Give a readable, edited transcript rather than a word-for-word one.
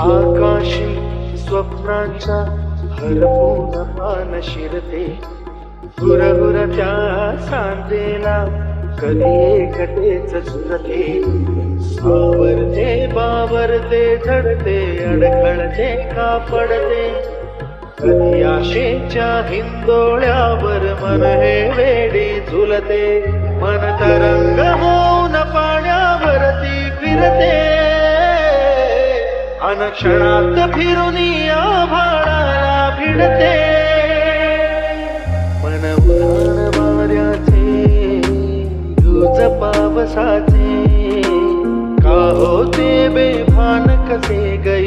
आकाशी स्वप्नांच्या हरपून पान शिरते, हुरहुरच्या सांदेला कधी एकटेच झुरते. बावरते झडते, अडखळते का पडते, कधी आशेच्या हिंदोळ्यावर मन हे वेडी झुलते. मन तरंग होऊन पाण्यावरती फिरते, अनक्षणात फिरून आभाळाला भिडते. मन उधाण वाऱ्याचे, युज पावसाचे, का होते बेभान कसे गै